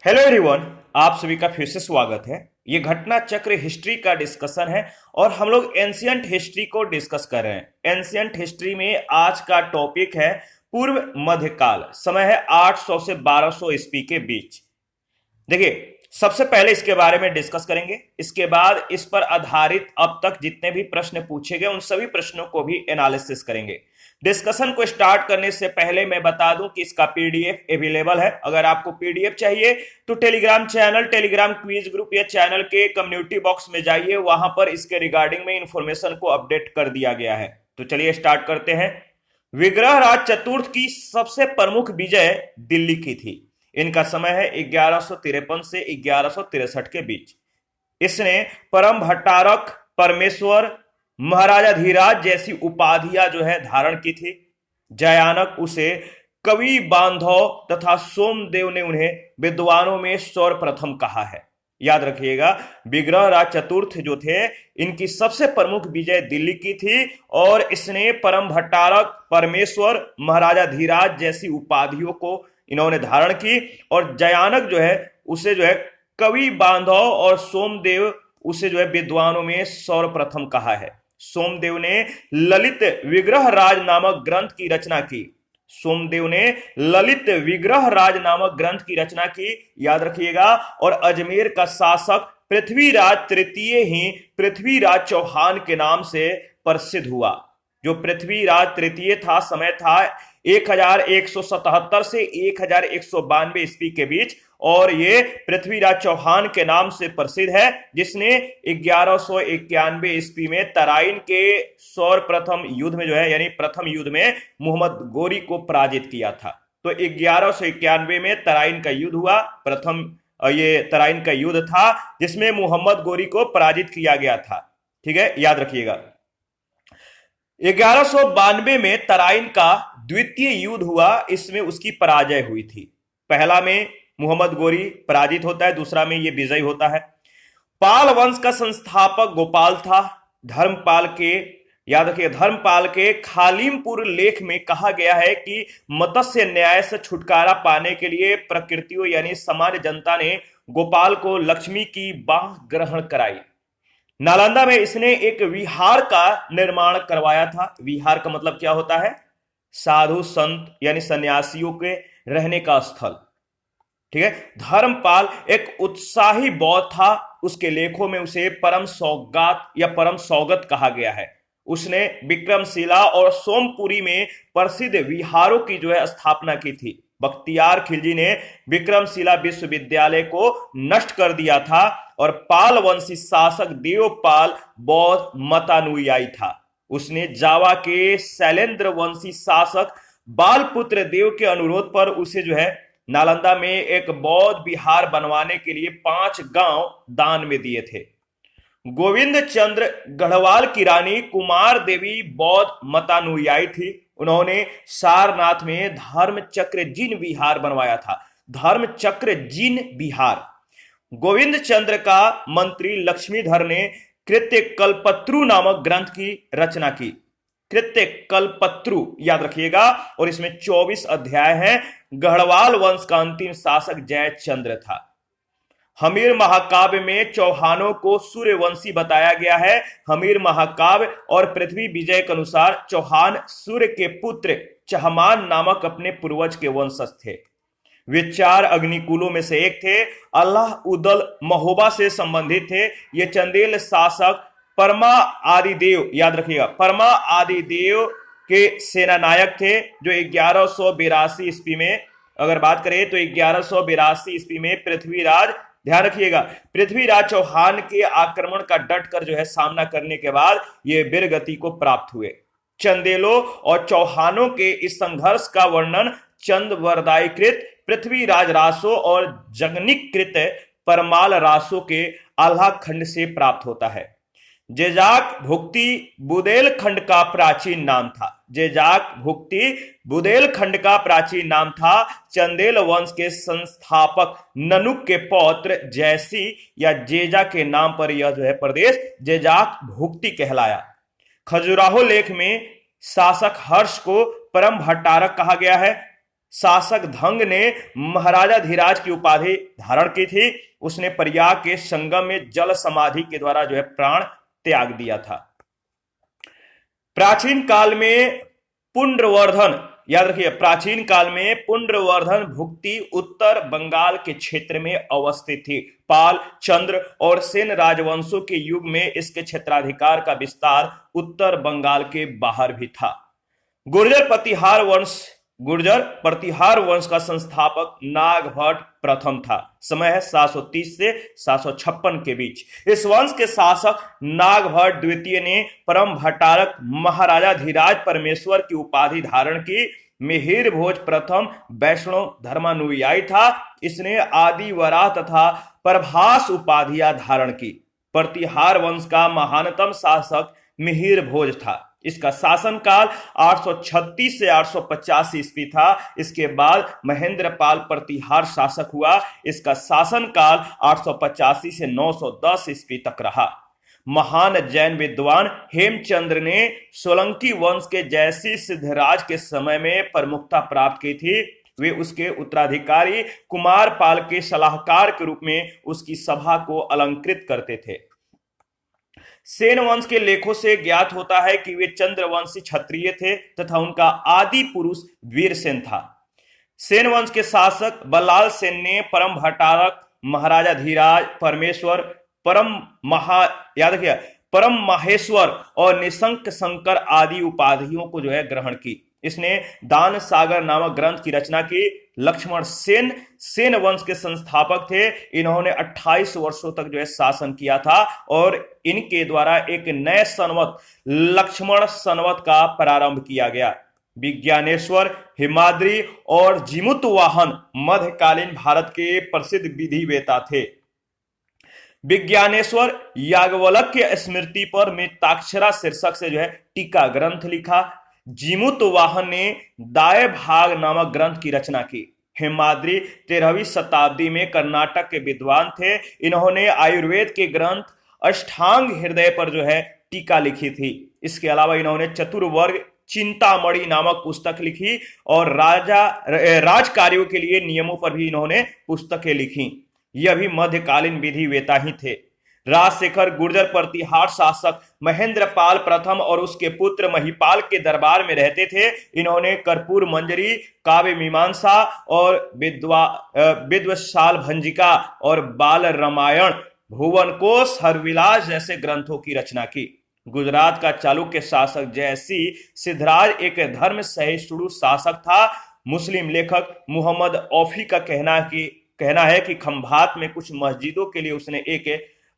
Hello everyone, आप सभी का फिर से स्वागत है। ये घटना चक्र हिस्ट्री का डिस्कशन है और हम लोग एंशियंट हिस्ट्री को डिस्कस कर रहे हैं। एंशियंट हिस्ट्री में आज का टॉपिक है पूर्व मध्यकाल। समय है 800 से 1200 ईस्वी के बीच। देखिए, सबसे पहले इसके बारे में डिस्कस करेंगे, इसके बाद इस पर आधारित अब तक जितने भी प्रश्न पूछे गए उन सभी प्रश्नों को भी एनालिसिस करेंगे। डिस्कशन को स्टार्ट करने से पहले मैं बता दूं कि इसका पीडीएफ अवेलेबल है। अगर आपको पीडीएफ चाहिए तो Telegram channel, Telegram quiz group या चैनल के कम्युनिटी बॉक्स में जाइए, वहां पर इसके रिगार्डिंग में इंफॉर्मेशन को अपडेट कर दिया गया है। तो चलिए स्टार्ट करते हैं। विग्रहराज चतुर्थ की सबसे प्रमुख विजय दिल्ली की थी। इनका समय है 1153 से 1163 के बीच। इसने परम भट्टारक, परमेश्वर, महाराजा धीराज जैसी उपाधियां जो है धारण की थी। जयानक उसे कवि बांधव तथा सोमदेव ने उन्हें विद्वानों में सर्वप्रथम कहा है। याद रखिएगा, विग्रहराज चतुर्थ जो थे इनकी सबसे प्रमुख विजय दिल्ली की थी और इसने परम भट्टारक, परमेश्वर, महाराजा धीराज जैसी उपाधियों को इन्होंने धारण की। और जयानक जो है उसे जो है कवि बांधव और सोमदेव उसे जो है विद्वानों में सर्वप्रथम कहा है। सोमदेव ने ललित विग्रह राज नामक ग्रंथ की रचना की। सोमदेव ने ललित विग्रह राज नामक ग्रंथ की रचना की, याद रखिएगा। और अजमेर का शासक पृथ्वीराज तृतीय ही पृथ्वीराज चौहान के नाम से प्रसिद्ध हुआ। जो पृथ्वीराज तृतीय था, समय था 1177 से 1192 ईस्वी के बीच, और ये पृथ्वीराज चौहान के नाम से प्रसिद्ध है, जिसने 1191 ईस्वी में तराइन के सर्वप्रथम युद्ध में जो है यानी प्रथम युद्ध में मोहम्मद गोरी को पराजित किया था। तो 1191 में तराइन का युद्ध हुआ। प्रथम ये तराइन का युद्ध था जिसमें मोहम्मद गोरी को पराजित किया गया था। ठीक है, याद रखिएगा। 1192 में तराइन का द्वितीय युद्ध हुआ, इसमें उसकी पराजय हुई थी। पहला में मोहम्मद गोरी पराजित होता है, दूसरा में ये विजयी होता है। पाल वंश का संस्थापक गोपाल था। धर्मपाल के, याद रखिए, धर्मपाल के खालिमपुर लेख में कहा गया है कि मत्स्य न्याय से छुटकारा पाने के लिए प्रकृतियों यानी सामान्य जनता ने गोपाल को लक्ष्मी की बाह ग्रहण कराई। नालंदा में इसने एक विहार का निर्माण करवाया था। विहार का मतलब क्या होता है? साधु संत यानी सन्यासियों के रहने का स्थल। ठीक है। धर्मपाल एक उत्साही बौद्ध था। उसके लेखों में उसे परम सौगात या परम सौगत कहा गया है। उसने विक्रमशिला और सोमपुरी में प्रसिद्ध विहारों की जो है स्थापना की थी। बख्तियार खिलजी ने विक्रमशिला विश्वविद्यालय को नष्ट कर दिया था और पाल वंशी शासक देवपाल बौद्ध मतानुयायी था। उसने जावा के शैलेंद्र वंशी शासक बालपुत्र देव के अनुरोध पर उसे जो है नालंदा में एक बौद्ध विहार बनवाने के लिए 5 गांव दान में दिए थे। गोविंद चंद्र गढ़वाल की रानी कुमार देवी बौद्ध मतानुयायी थी। उन्होंने सारनाथ में धर्मचक्र जिन विहार बनवाया था। धर्मचक्र जिन विहार। गोविंद चंद्र का मंत्री लक्ष्मीधर ने कृत्य कल्पत्रु नामक ग्रंथ की रचना की। कृत्य कल्पत्रु, याद रखिएगा। और इसमें 24 अध्याय हैं। गढ़वाल वंश का अंतिम शासक जयचंद्र था। हमीर महाकाव्य में चौहानों को सूर्यवंशी बताया गया है। हमीर महाकाव्य और पृथ्वी विजय के अनुसार चौहान सूर्य के पुत्र चहमान नामक अपने पूर्वज के वंशज थे। वे 4 अग्निकुलों में से एक थे। अल्लाह उदल महोबा से संबंधित थे। ये चंदेल शासक परमा आदिदेव, याद रखिएगा, परमा आदिदेव के सेनानायक थे, जो 1182 ईस्वी में, अगर बात करें तो 1182 ईस्वी में पृथ्वीराज, ध्यान रखिएगा, पृथ्वीराज चौहान के आक्रमण का डट कर जो है सामना करने के बाद ये वीरगति को प्राप्त हुए। चंदेलों और चौहानों के इस संघर्ष का वर्णन चंदवरदायीकृत पृथ्वीराज रासो और जगनिकृत परमाल रासो के आल्हा खंड से प्राप्त होता है। जेजाक भुक्ति बुदेलखंड का प्राचीन नाम था। जेजाक भुक्ति बुदेलखंड का प्राचीन नाम था। चंदेल वंश के संस्थापक ननुक के पौत्र जैसी या जेजा के नाम पर यह जो है प्रदेश जेजाक भुक्ति कहलाया। खजुराहो लेख में शासक हर्ष को परम भट्टारक कहा गया है। शासक धंग ने महाराजा धीराज की उपाधि धारण की थी। उसने प्रयाग के संगम में जल समाधि के द्वारा जो है प्राण त्याग दिया था। प्राचीन काल में पुंड्रवर्धन, याद रखिए, प्राचीन काल में पुंड्रवर्धन भुक्ति उत्तर बंगाल के क्षेत्र में अवस्थित थी। पाल, चंद्र और सेन राजवंशों के युग में इसके क्षेत्राधिकार का विस्तार उत्तर बंगाल के बाहर भी था। गुर्जर प्रतिहार वंश का संस्थापक नागभट्ट प्रथम था। समय है 730 से 756 के बीच। इस वंश के शासक नागभट्ट द्वितीय ने परम भट्टारक महाराजा धीराज परमेश्वर की उपाधि धारण की। मिहिर भोज प्रथम वैष्णव धर्मानुयायी था। इसने आदि वराह तथा प्रभास उपाधियां धारण की। प्रतिहार वंश का महानतम शासक मिहिर भोज था। इसका शासनकाल 836 से 885 ईस्वी था। इसके बाद महेंद्र पाल प्रतिहार शासक हुआ। इसका शासनकाल 885 से 910 ईस्वी तक रहा। महान जैन विद्वान हेमचंद्र ने सोलंकी वंश के जयसी सिद्धराज के समय में प्रमुखता प्राप्त की थी। वे उसके उत्तराधिकारी कुमार पाल के सलाहकार के रूप में उसकी सभा को अलंकृत करते थे। सेन वंश के लेखों से ज्ञात होता है कि वे चंद्रवंशी क्षत्रिय थे तथा उनका आदि पुरुष वीरसेन था। सेन वंश के शासक बल्लाल सेन ने परम भट्टारक महाराजा धीराज परमेश्वर परम माहेश्वर और निशंक शंकर आदि उपाधियों को जो है ग्रहण की। इसने दान सागर नामक ग्रंथ की रचना की। लक्ष्मण सेन सेन वंश के संस्थापक थे। इन्होंने 28 वर्षों तक जो है शासन किया था और इनके द्वारा एक नए संवत लक्ष्मण संवत का प्रारंभ किया गया। विज्ञानेश्वर, हिमाद्री और जिमुतवाहन मध्यकालीन भारत के प्रसिद्ध विधिवेता थे। विज्ञानेश्वर याज्ञवल्क्य स्मृति पर मृताक्षरा शीर्षक से जो है टीका ग्रंथ लिखा। जिमुतवाहन ने दाय भाग नामक ग्रंथ की रचना की। हेमाद्री 13वीं शताब्दी में कर्नाटक के विद्वान थे। इन्होंने आयुर्वेद के ग्रंथ अष्टांग हृदय पर जो है टीका लिखी थी। इसके अलावा इन्होंने चतुर्वर्ग चिंतामणि नामक पुस्तक लिखी और राज कार्यों के लिए नियमों पर भी इन्होंने पुस्तकें लिखी। यह भी मध्यकालीन विधिवेता ही थे। राजशेखर गुर्जर प्रतिहार शासक महेंद्र पाल प्रथम और उसके पुत्र महिपाल के दरबार में रहते थे। इन्होंने कर्पूर मंजरी, काव्य मीमांसा और विद्वशाल भंजिका और बाल रामायण, भुवन कोश, हरविलास जैसे ग्रंथों की रचना की। गुजरात का चालुक्य शासक जयसी सिद्धराज एक धर्म सहिष्णु शासक था। मुस्लिम लेखक मोहम्मद औफी का कहना है कि खंभात में कुछ मस्जिदों के लिए उसने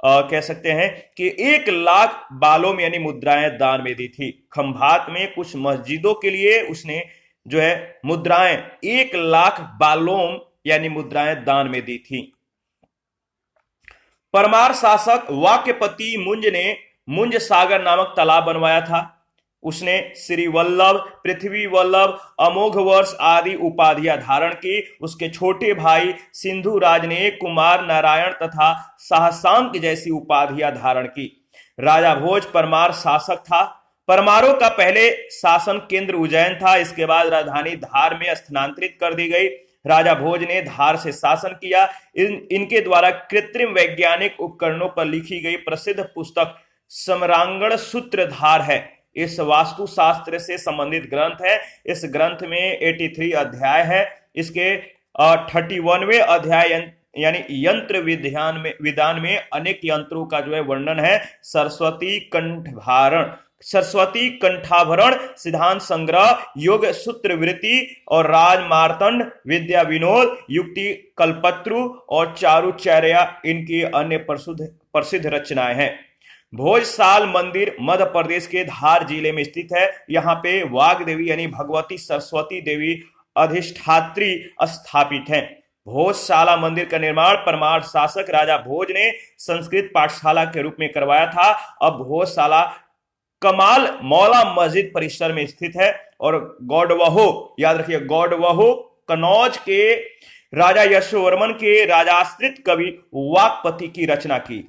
कह सकते हैं कि 1 लाख बालोम यानी मुद्राएं दान में दी थी। खंभात में कुछ मस्जिदों के लिए उसने जो है मुद्राएं 1 लाख बालोम यानी मुद्राएं दान में दी थी। परमार शासक वाक्यपति मुंज ने मुंज सागर नामक तालाब बनवाया था। उसने श्री वल्लभ, पृथ्वी वल्लभ, अमोघ वर्ष आदि उपाधियां धारण की। उसके छोटे भाई सिंधु राज ने कुमार नारायण तथा सहसांक जैसी उपाधियां धारण की। राजा भोज परमार शासक था। परमारों का पहले शासन केंद्र उज्जैन था। इसके बाद राजधानी धार में स्थानांतरित कर दी गई। राजा भोज ने धार से शासन किया। इनके द्वारा कृत्रिम वैज्ञानिक उपकरणों पर लिखी गई प्रसिद्ध पुस्तक सम्रांगण सूत्रधार है। इस वास्तुशास्त्र से संबंधित ग्रंथ है। इस ग्रंथ में 83 अध्याय है। इसके 31वें अध्याय यानी यंत्र विधान में अनेक यंत्रों का जो है वर्णन है। सरस्वती कंठाभरण, सिद्धांत संग्रह, योग सूत्रवृत्ति और राजमार्तंड, विद्या विनोद, युक्ति कल्पत्रु और चारुचर्या इनकी अन्य प्रसिद्ध रचनाएं हैं। भोजसाल मंदिर मध्य प्रदेश के धार जिले में स्थित है। यहाँ पे वाग देवी यानी भगवती सरस्वती देवी अधिष्ठात्री स्थापित हैं। भोजशाला मंदिर का निर्माण परमार शासक राजा भोज ने संस्कृत पाठशाला के रूप में करवाया था। अब भोजशाला कमाल मौला मस्जिद परिसर में स्थित है। और गौडवहो, याद रखिए, गौडवहो कनौज के राजा यशोवर्मन के राजाश्रित कवि वाक्पति की रचना की।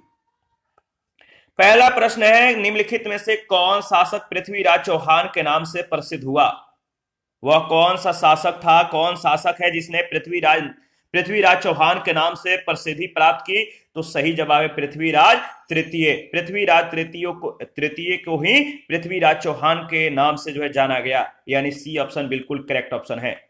पहला प्रश्न है, निम्नलिखित में से कौन शासक पृथ्वीराज चौहान के नाम से प्रसिद्ध हुआ? वह कौन सा शासक था, कौन शासक है जिसने पृथ्वीराज चौहान के नाम से प्रसिद्धि प्राप्त की? तो सही जवाब है पृथ्वीराज तृतीय। तृतीय को ही पृथ्वीराज चौहान के नाम से जो है जाना गया, यानी सी ऑप्शन बिल्कुल करेक्ट ऑप्शन है।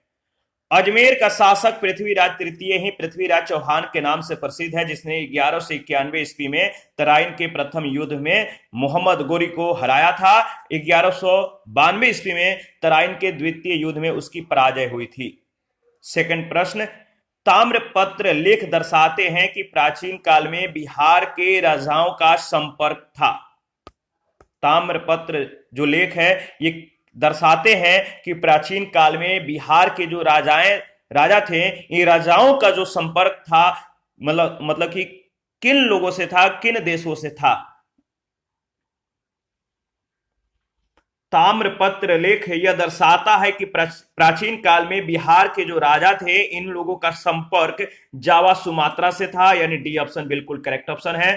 अजमेर का शासक पृथ्वीराज तृतीय ही पृथ्वीराज चौहान के नाम से प्रसिद्ध है, जिसने 1191 ईस्वी में तराइन के प्रथम युद्ध में मोहम्मद गोरी को हराया था। 1192 ईस्वी में तराइन के द्वितीय युद्ध में उसकी पराजय हुई थी। सेकंड प्रश्न, ताम्रपत्र लेख दर्शाते हैं कि प्राचीन काल में बिहार के राजाओं का संपर्क था। ताम्रपत्र जो लेख है ये दर्शाते हैं कि प्राचीन काल में बिहार के जो राजा थे, इन राजाओं का जो संपर्क था, मतलब कि किन लोगों से था, किन देशों से था। ताम्रपत्र लेख यह दर्शाता है कि प्राचीन काल में बिहार के जो राजा थे, इन लोगों का संपर्क जावा सुमात्रा से था, यानी डी ऑप्शन बिल्कुल करेक्ट ऑप्शन है।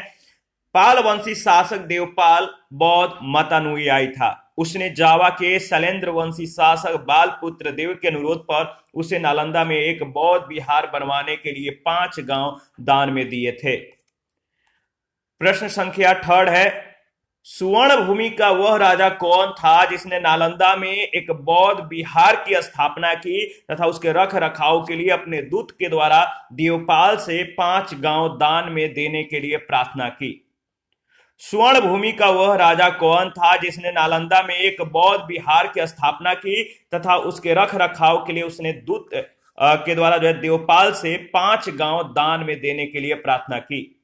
पाल वंशी शासक देवपाल बौद्ध मतानुयायी था। उसने जावा के शैलेंद्र वंशी शासक बालपुत्र देव के अनुरोध पर उसे नालंदा में एक बौद्ध विहार बनवाने के लिए 5 गांव दान में दिए थे। प्रश्न संख्या 3 है, सुवर्ण भूमि का वह राजा कौन था जिसने नालंदा में एक बौद्ध विहार की स्थापना की तथा उसके रख रखाव के लिए अपने दूत के द्वारा देवपाल से 5 गांव दान में देने के लिए प्रार्थना की? स्वर्ण भूमि का वह राजा कौन था जिसने नालंदा में एक बौद्ध विहार की स्थापना की तथा उसके रख रखाव के लिए उसने दूत के द्वारा जो है देवपाल से 5 गांव दान में देने के लिए प्रार्थना की?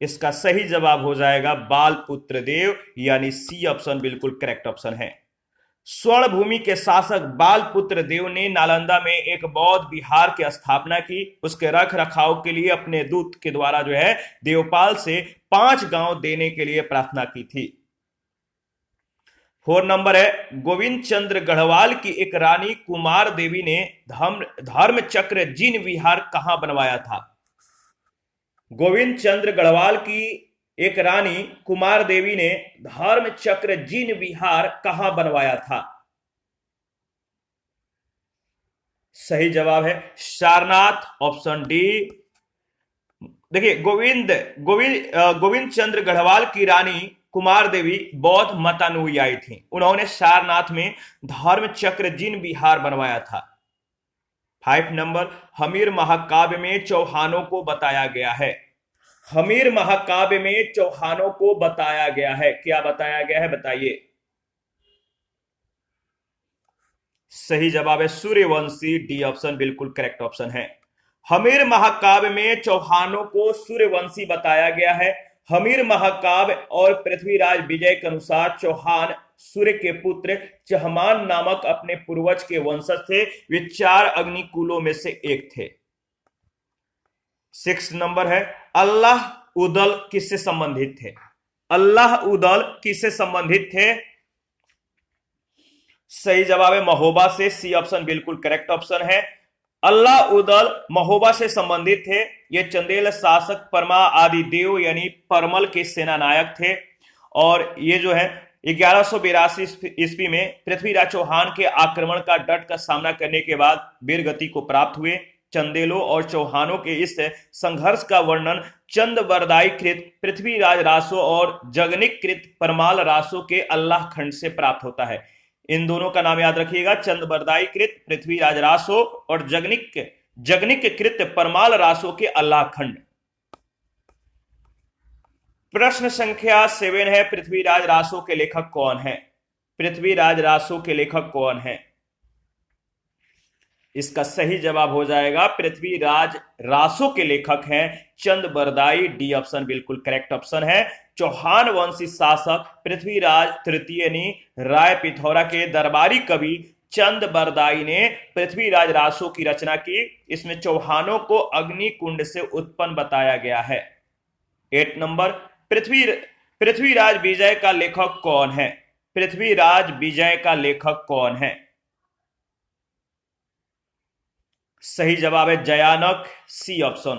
इसका सही जवाब हो जाएगा बालपुत्र देव, यानी सी ऑप्शन बिल्कुल करेक्ट ऑप्शन है। स्वर्ण भूमि के शासक बालपुत्र देव ने नालंदा में एक बौद्ध विहार की स्थापना की, उसके रख रखाव के लिए अपने दूत के द्वारा जो है देवपाल से 5 गांव देने के लिए प्रार्थना की थी। 4 नंबर है, गोविंद चंद्र गढ़वाल की एक रानी कुमार देवी ने धर्म चक्र जिन विहार कहां बनवाया था? गोविंद चंद्र गढ़वाल की एक रानी कुमार देवी ने धर्म चक्र जिन विहार कहां बनवाया था? सही जवाब है सारनाथ, ऑप्शन डी। देखिए, गोविंद चंद्र गढ़वाल की रानी कुमार देवी बौद्ध मतानुयायी थी। उन्होंने सारनाथ में धर्म चक्र जिन विहार बनवाया था। 5 नंबर, हमीर महाकाव्य में चौहानों को बताया गया है। हमीर महाकाव्य में चौहानों को बताया गया है, क्या बताया गया है बताइए? सही जवाब है सूर्यवंशी, डी ऑप्शन बिल्कुल करेक्ट ऑप्शन है। हमीर महाकाव्य में चौहानों को सूर्यवंशी बताया गया है। हमीर महाकाव्य और पृथ्वीराज विजय के अनुसार चौहान सूर्य के पुत्र चहमान नामक अपने पूर्वज के वंशज थे। वे 4 अग्निकुलों में से एक थे। 6 नंबर है, अल्लाह उदल किससे संबंधित थे? अल्लाह उदल किससे संबंधित थे? सही जवाब है महोबा से, सी ऑप्शन बिल्कुल करेक्ट ऑप्शन है। अल्लाह उदल महोबा से संबंधित थे। ये चंदेल शासक परमा आदि देव यानी परमल के सेना नायक थे और ये जो है 1182 ईस्वी में पृथ्वीराज चौहान के आक्रमण का डट का सामना करने के बाद वीरगति को प्राप्त हुए। चंदेलों और चौहानों के इस संघर्ष का वर्णन चंद कृत पृथ्वीराज रासो और जगनिक कृत परमाल रासो के अल्लाह खंड से प्राप्त होता है। इन दोनों का नाम याद रखिएगा, चंद कृत पृथ्वीराज रासो और जगनिक कृत परमाल रासो के अल्लाह खंड। प्रश्न संख्या 7 है, पृथ्वीराज रासो के लेखक कौन है? पृथ्वीराज रासो के लेखक कौन है? इसका सही जवाब हो जाएगा पृथ्वीराज रासो के लेखक हैं चंद बरदाई, डी ऑप्शन बिल्कुल करेक्ट ऑप्शन है। चौहान वंशी शासक पृथ्वीराज तृतीय ने राय पिथौरा के दरबारी कवि चंद बरदाई ने पृथ्वीराज रासो की रचना की। इसमें चौहानों को अग्नि कुंड से उत्पन्न बताया गया है। 8 नंबर, पृथ्वीराज विजय का लेखक कौन है? पृथ्वीराज विजय का लेखक कौन है? सही जवाब है जयानक, सी ऑप्शन।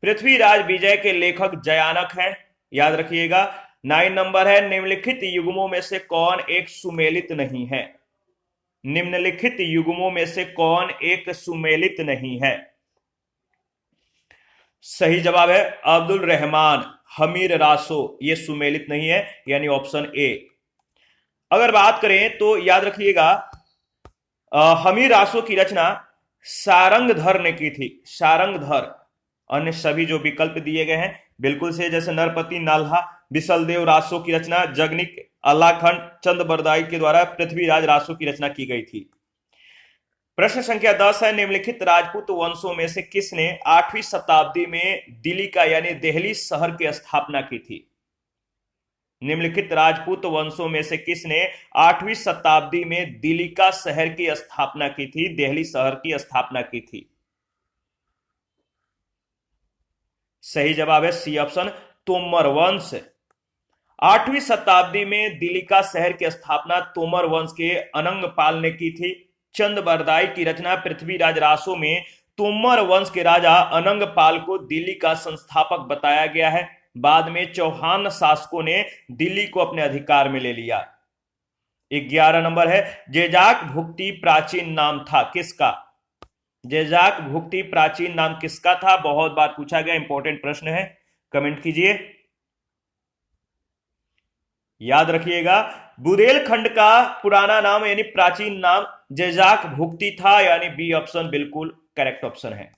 पृथ्वीराज विजय के लेखक जयानक हैं, याद रखिएगा। 9 नंबर है, निम्नलिखित युग्मों में से कौन एक सुमेलित नहीं है? निम्नलिखित युग्मों में से कौन एक सुमेलित नहीं है? सही जवाब है अब्दुल रहमान हमीर रासो, ये सुमेलित नहीं है, यानी ऑप्शन ए। अगर बात करें तो याद रखिएगा हमीर रासो की रचना सारंगधर ने की थी, सारंगधर। अन्य सभी जो विकल्प दिए गए हैं बिल्कुल से, जैसे नरपति नाल्हा बिसलदेव रासो की रचना जगनिक अल्लाखंड चंद बरदाई के द्वारा पृथ्वीराज रासो की रचना की गई थी। प्रश्न संख्या 10 है, निम्नलिखित राजपूत वंशों में से किसने 8वीं शताब्दी में दिल्ली का यानी दिल्ली शहर की स्थापना की थी? निम्नलिखित राजपूत वंशों में से किसने 8वीं शताब्दी में दिल्ली का शहर की स्थापना की थी, दिल्ली शहर की स्थापना की थी? सही जवाब है सी ऑप्शन तोमर वंश। 8वीं शताब्दी में दिल्ली का शहर की स्थापना तोमर वंश के अनंगपाल ने की थी। चंद बरदाई की रचना पृथ्वीराज रासो में तोमर वंश के राजा अनंगपाल को दिल्ली का संस्थापक बताया गया है। बाद में चौहान शासकों ने दिल्ली को अपने अधिकार में ले लिया। 11 नंबर है, जेजाक भुक्ति प्राचीन नाम था किसका? जेजाक भुक्ति प्राचीन नाम किसका था? बहुत बार पूछा गया, इंपॉर्टेंट प्रश्न है, कमेंट कीजिए। याद रखिएगा बुंदेलखंड का पुराना नाम यानी प्राचीन नाम जेजाक भुक्ति था, यानी बी ऑप्शन बिल्कुल करेक्ट ऑप्शन है।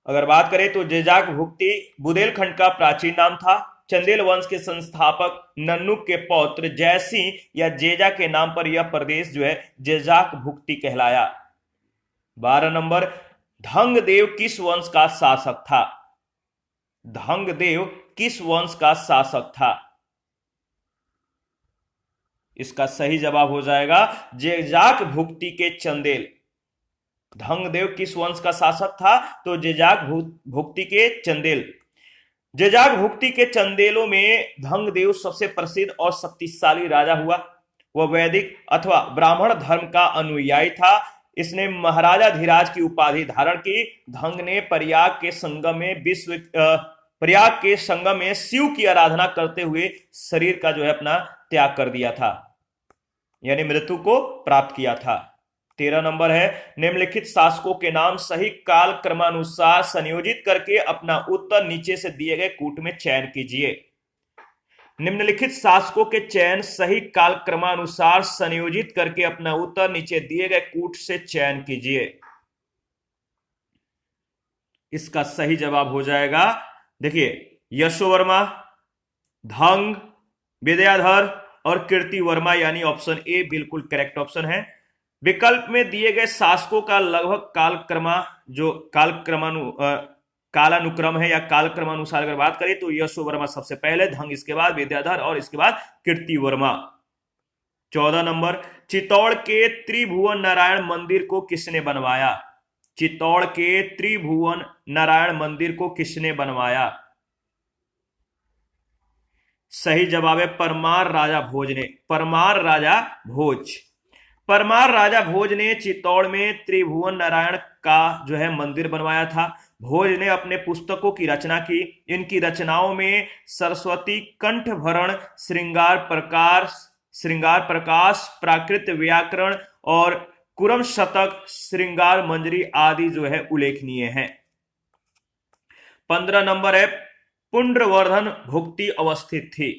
अगर बात करें तो जेजाक भुक्ति बुंदेलखंड का प्राचीन नाम था। चंदेल वंश के संस्थापक नन्नुक के पौत्र जयसिंह या जेजा के नाम पर यह प्रदेश जो है जेजाक भुक्ति कहलाया। 12 नंबर, धंगदेव किस वंश का शासक था? धंगदेव किस वंश का शासक था? इसका सही जवाब हो जाएगा जेजाक भुक्ति के चंदेल। धंगदेव किस वंश का शासक था? तो जेजाक भुक्ति के चंदेल। जेजाक भुक्ति के चंदेलों में धंगदेव सबसे प्रसिद्ध और शक्तिशाली राजा हुआ। वह वैदिक अथवा ब्राह्मण धर्म का अनुयायी था। इसने महाराजा धीराज की उपाधि धारण की। धंग ने प्रयाग के संगम में शिव की आराधना करते हुए शरीर का जो है अपना त्याग कर दिया था, यानी मृत्यु को प्राप्त किया था। 13 नंबर है, निम्नलिखित शासकों के नाम सही काल क्रमानुसार संयोजित करके अपना उत्तर नीचे से दिए गए कूट में चयन कीजिए। निम्नलिखित शासकों के चयन सही काल क्रमानुसार संयोजित करके अपना उत्तर नीचे दिए गए कूट से चयन कीजिए। इसका सही जवाब हो जाएगा, देखिए, यशोवर्मा, धंग, विद्याधर और कीर्ति वर्मा, यानी ऑप्शन ए बिल्कुल करेक्ट ऑप्शन है। विकल्प में दिए गए शासकों का लगभग कालानुक्रम है या कालक्रमानुसार अगर बात करें तो यशोवर्मा सबसे पहले, धंग इसके बाद, विद्याधर और इसके बाद कीर्ति वर्मा। 14 नंबर, चित्तौड़ के त्रिभुवन नारायण मंदिर को किसने बनवाया? चित्तौड़ के त्रिभुवन नारायण मंदिर को किसने बनवाया? सही जवाब है परमार राजा भोज ने। परमार राजा भोज। परमार राजा भोज ने चित्तौड़ में त्रिभुवन नारायण का जो है मंदिर बनवाया था। भोज ने अपने पुस्तकों की रचना की। इनकी रचनाओं में सरस्वती कंठभरण, श्रृंगार प्रकाश, प्राकृत व्याकरण और कुरम शतक, श्रृंगार मंजरी आदि जो है उल्लेखनीय हैं। 15 नंबर है, पुंड्रवर्धन भुक्ति अवस्थित थी।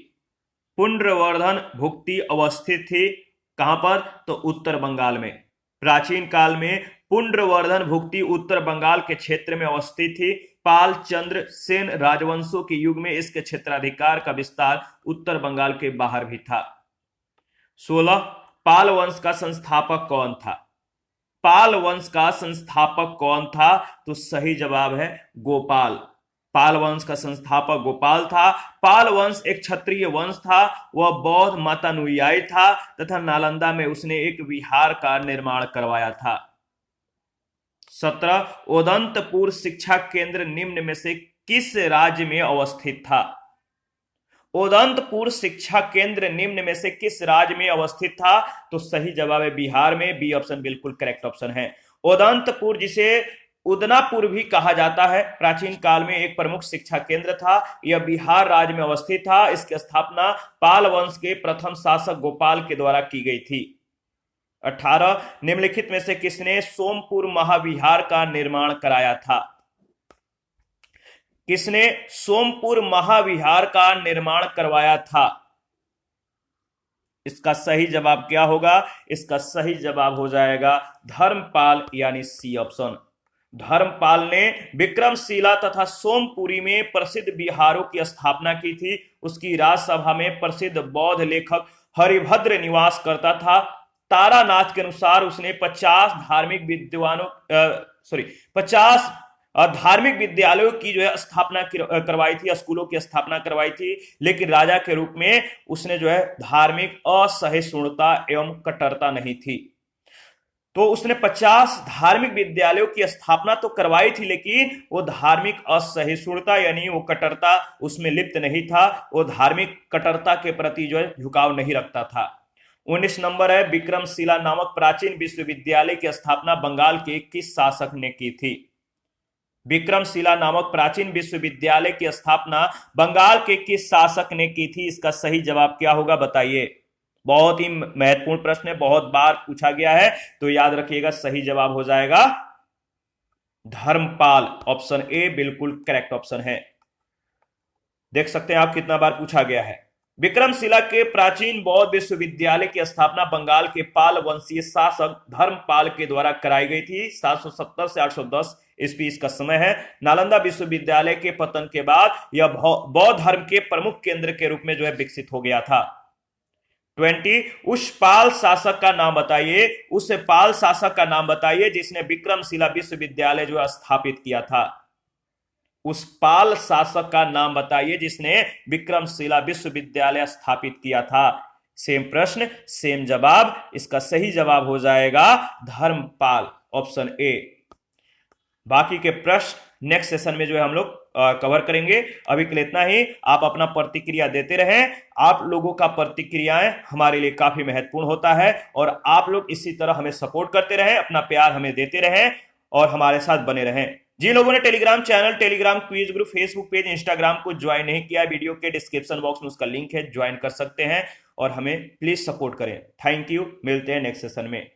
पुंड्रवर्धन भुक्ति अवस्थित थी कहां पर? तो उत्तर बंगाल में। प्राचीन काल में पुंड्रवर्धन भुक्ति उत्तर बंगाल के क्षेत्र में अवस्थित थी। पाल, चंद्र, सेन राजवंशों के युग में इसके क्षेत्राधिकार का विस्तार उत्तर बंगाल के बाहर भी था। 16, पाल वंश का संस्थापक कौन था? पाल वंश का संस्थापक कौन था? तो सही जवाब है गोपाल। पाल वंश का संस्थापक गोपाल था। पाल वंश एक क्षत्रिय वंश था। वह बौद्ध मतानुयायी था तथा नालंदा में उसने एक विहार का निर्माण करवाया था। 17, उदंतपुर शिक्षा केंद्र निम्न में से किस राज्य में अवस्थित था? उदंतपुर शिक्षा केंद्र निम्न में से किस राज्य में अवस्थित था? तो सही जवाब है बिहार में। बी ऑप्शन बिल्कुल करेक्ट ऑप्शन है। उदंतपुर जिसे उदनापुर भी कहा जाता है। प्राचीन काल में एक प्रमुख शिक्षा केंद्र था। यह बिहार राज्य में अवस्थित था। इसकी स्थापना पाल वंश के प्रथम शासक गोपाल के द्वारा की गई थी। 18 निम्नलिखित में से किसने सोमपुर महाविहार का निर्माण कराया था? किसने सोमपुर महाविहार का निर्माण करवाया था? इसका सही जवाब क्या होगा? इसका सही जवाब हो जाएगा धर्मपाल, यानी सी ऑप्शन। धर्मपाल ने विक्रमशिला तथा सोमपुरी में प्रसिद्ध विहारों की स्थापना की थी। उसकी राजसभा में प्रसिद्ध बौद्ध लेखक हरिभद्र निवास करता था। तारानाथ के अनुसार उसने 50 धार्मिक विद्यालयों की जो है स्थापना करवाई थी, स्कूलों की स्थापना करवाई थी। लेकिन राजा के रूप में उसने जो है धार्मिक असहिष्णुता एवं कट्टरता नहीं थी। तो उसने 50 धार्मिक विद्यालयों की स्थापना तो करवाई थी, लेकिन वो धार्मिक असहिष्णुता यानी वो कट्टरता उसमें लिप्त नहीं था। वो धार्मिक कट्टरता के प्रति जो है झुकाव नहीं रखता था। 19 नंबर है, विक्रमशिला नामक प्राचीन विश्वविद्यालय की स्थापना बंगाल के किस शासक ने की थी? विक्रमशिला नामक प्राचीन विश्वविद्यालय की स्थापना बंगाल के किस शासक ने की थी? इसका सही जवाब क्या होगा बताइए। बहुत ही महत्वपूर्ण प्रश्न है, बहुत बार पूछा गया है, तो याद रखिएगा सही जवाब हो जाएगा धर्मपाल। ऑप्शन ए बिल्कुल करेक्ट ऑप्शन है। देख सकते हैं आप कितना बार पूछा गया है। विक्रमशिला के प्राचीन बौद्ध विश्वविद्यालय की स्थापना बंगाल के पाल वंशीय शासक धर्मपाल के द्वारा कराई गई थी। 770 से 810 ईस्वी इसका समय है। नालंदा विश्वविद्यालय के पतन के बाद यह बौद्ध धर्म के प्रमुख केंद्र के रूप में जो है विकसित हो गया था। 20 उस पाल शासक का नाम बताइए। उस पाल शासक का नाम बताइए जिसने विक्रमशिला विश्वविद्यालय जो स्थापित किया था। उस पाल शासक का नाम बताइए जिसने विक्रमशिला विश्वविद्यालय स्थापित किया था। सेम प्रश्न सेम जवाब। इसका सही जवाब हो जाएगा धर्मपाल, ऑप्शन ए। बाकी के प्रश्न नेक्स्ट सेशन में जो है हम लोग कवर करेंगे। अभी के लिए इतना ही। आप अपना प्रतिक्रिया देते रहें। आप लोगों का प्रतिक्रियाएं हमारे लिए काफी महत्वपूर्ण होता है और आप लोग इसी तरह हमें सपोर्ट करते रहें, अपना प्यार हमें देते रहें और हमारे साथ बने रहें। जिन लोगों ने Telegram channel, Telegram quiz group, Facebook page, Instagram को ज्वाइन नहीं किया, वीडियो के डिस्क्रिप्शन बॉक्स में उसका लिंक है, ज्वाइन कर सकते हैं और हमें प्लीज सपोर्ट करें। Thank you. मिलते हैं नेक्स्ट सेशन में।